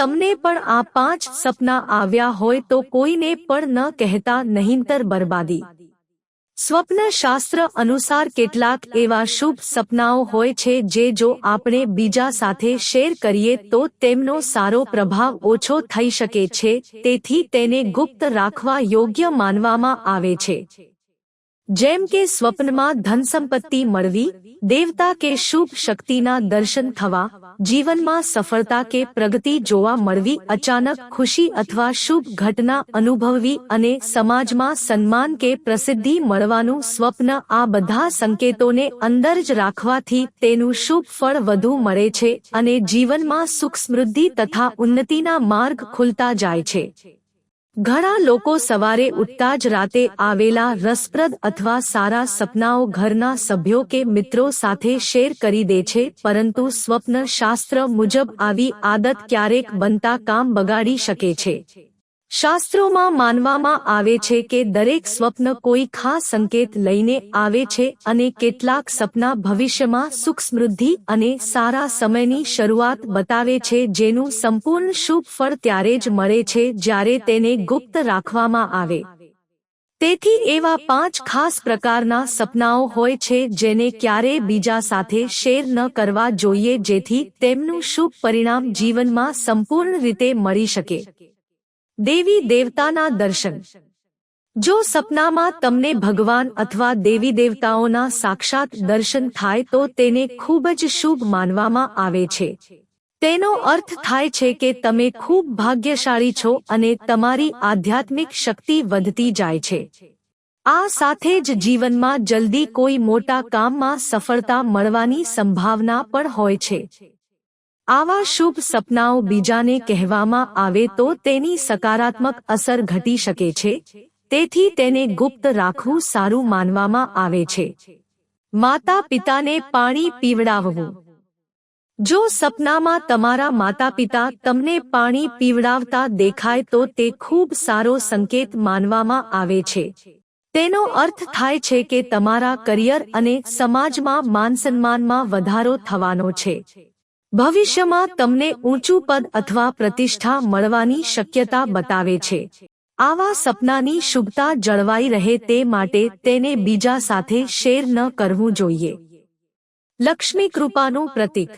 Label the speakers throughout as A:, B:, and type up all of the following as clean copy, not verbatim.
A: તમને પણ આ 5 સપના આવ્યા હોય તો કોઈને પણ ન કહેતા, નહીંતર બરબાદી। સ્વપ્ન શાસ્ત્ર અનુસાર કેટલાક એવા શુભ સપનાઓ હોય છે જે જો આપણે બીજા સાથે શેર કરીએ તો તેમનો સારો પ્રભાવ ઓછો થઈ શકે છે, તેથી તેને ગુપ્ત રાખવા યોગ્ય માનવામાં આવે છે। જેમ કે સ્વપ્નમાં ધનસંપત્તિ મળવી, દેવતા કે શુભ શક્તિના દર્શન થવા, જીવનમાં સફળતા કે પ્રગતિ જોવા મળવી, અચાનક ખુશી અથવા શુભ ઘટના અનુભવવી અને સમાજમાં સન્માન કે પ્રસિદ્ધિ મળવાનું સ્વપ્ન, આ બધા સંકેતોને અંદર જ રાખવાથી તેનું શુભ ફળ વધુ મળે છે અને જીવનમાં સુખ, સમૃદ્ધિ તથા ઉન્નતિના માર્ગ ખુલતા જાય છે। ઘણા લોકો સવારે ઉઠતા જ રાતે આવેલા રસપ્રદ અથવા સારા સપનાઓ ઘરના સભ્યો કે મિત્રો સાથે શેર કરી દે છે, પરંતુ સ્વપ્ન શાસ્ત્ર મુજબ આવી આદત ક્યારેક બનતા કામ બગાડી શકે છે। શાસ્ત્રોમાં માનવામાં આવે છે કે દરેક સ્વપ્ન કોઈ ખાસ સંકેત લઈને આવે છે અને કેટલાક સપના ભવિષ્યમાં સુખ, સમૃદ્ધિ અને સારા સમયની શરૂઆત બતાવે છે, જેનું સંપૂર્ણ શુભ ફળ ત્યારે જ મળે છે જ્યારે તેને ગુપ્ત રાખવામાં આવે। તેથી એવા 5 ખાસ પ્રકારના સપનાઓ હોય છે જેને ક્યારેય બીજા સાથે શેર ન કરવા જોઈએ, જેથી તેમનું શુભ પરિણામ જીવનમાં સંપૂર્ણ રીતે મળી શકે। દેવી દેવતાના દર્શન। જો સપનામાં તમને ભગવાન અથવા દેવી દેવતાઓના સાક્ષાત દર્શન થાય તો તેને ખૂબ જ શુભ માનવામાં આવે છે। તેનો અર્થ થાય છે કે તમે ખૂબ ભાગ્યશાળી છો અને તમારી આધ્યાત્મિક શક્તિ વધતી જાય છે। આ સાથે જ જીવનમાં જલ્દી કોઈ મોટા કામમાં સફળતા મળવાની સંભાવના પણ હોય છે। આવા શુભ સપનાઓ બીજાને કહેવામાં આવે તો તેની સકારાત્મક અસર ઘટી શકે છે, તેથી તેને ગુપ્ત રાખવું સારું માનવામાં આવે છે। માતા પિતાને પાણી પીવડાવવું। જો સપનામાં તમારા માતા પિતા તમને પાણી પીવડાવતા દેખાય તો તે ખૂબ સારો સંકેત માનવામાં આવે છે। તેનો અર્થ થાય છે કે તમારા કરિયર અને સમાજમાં માનસન્માનમાં વધારો થવાનો છે। ભવિષ્યમાં તમને ઊંચું પદ અથવા પ્રતિષ્ઠા મળવાની શક્યતા બતાવે છે। આવા સપનાની શુભતા જળવાઈ રહે તે માટે તેને બીજા સાથે શેર ન કરવું જોઈએ। લક્ષ્મી કૃપાનું પ્રતીક।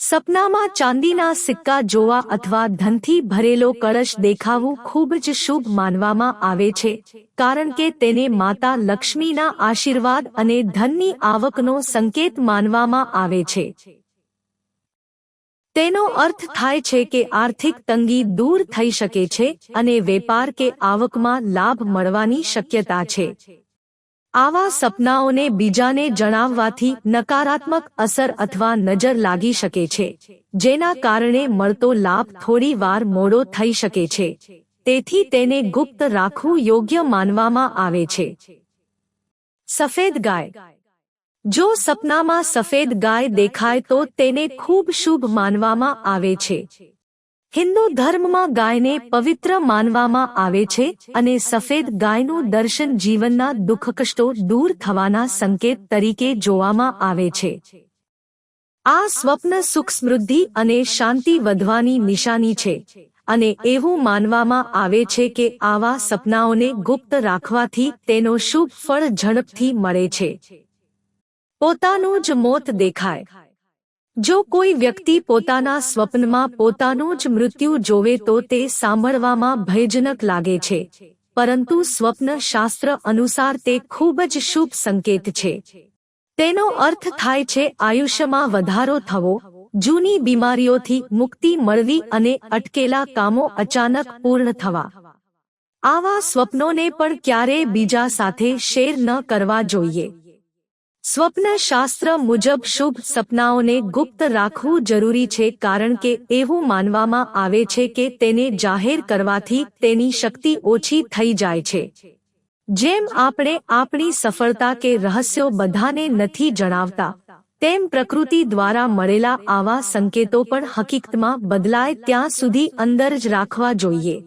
A: સપનામાં ચાંદીના સિક્કા જોવા અથવા ધનથી ભરેલો કળશ દેખાવું ખૂબ જ શુભ માનવામાં આવે છે, કારણ કે તેને માતા લક્ષ્મીના આશીર્વાદ અને ધનની આવકનો સંકેત માનવામાં આવે છે। તેનો અર્થ થાય છે કે આર્થિક તંગી દૂર થઈ શકે છે અને વેપાર કે આવકમાં લાભ મળવાની શક્યતા છે। આવા સપનાઓને બીજાને જણાવવાથી નકારાત્મક અસર અથવા નજર લાગી શકે છે, જેના કારણે મળતો લાભ થોડી વાર મોડો થઈ શકે છે। તેથી તેને ગુપ્ત રાખવું યોગ્ય માનવામાં આવે છે। સફેદ ગાય। જો સપનામાં સફેદ ગાય દેખાય તો તેને ખૂબ શુભ માનવામાં આવે છે। હિન્દુ ધર્મમાં ગાયને પવિત્ર માનવામાં આવે છે અને સફેદ ગાયનું દર્શન જીવનના દુઃખકષ્ટો દૂર થવાના સંકેત તરીકે જોવામાં આવે છે। આ સ્વપ્ન સુખ, સમૃદ્ધિ અને શાંતિ વધવાની નિશાની છે અને એવું માનવામાં આવે છે કે આવા સપનાઓને ગુપ્ત રાખવાથી તેનો શુભ ફળ ઝડપથી મળે છે। પોતાનું જ મોત દેખાય। જો કોઈ વ્યક્તિ પોતાના સ્વપ્નમાં પોતાનું જ મૃત્યુ જોવે તો તે સાંભળવામાં ભયજનક લાગે છે, પરંતુ સ્વપ્ન શાસ્ત્ર અનુસાર તે ખૂબ જ શુભ સંકેત છે। તેનો અર્થ થાય છે આયુષ્યમાં વધારો થવો, જૂની બીમારીઓથી મુક્તિ મળવી અને અટકેલા કામો અચાનક પૂર્ણ થવા। આવા સ્વપ્નોને પણ ક્યારેય બીજા સાથે શેર ન કરવા જોઈએ। સ્વપ્ન શાસ્ત્ર મુજબ શુભ સપનાઓને ગુપ્ત રાખવું જરૂરી છે, કારણ કે એવું માનવામાં આવે છે કે તેને જાહેર કરવાથી તેની શક્તિ ઓછી થઈ જાય છે। જેમ આપણે આપણી સફળતા કે રહસ્યો બધાને નથી જણાવતા, તેમ પ્રકૃતિ દ્વારા મળેલા આવા સંકેતો પણ હકીકતમાં બદલાય ત્યાં સુધી અંદર જ રાખવા જોઈએ।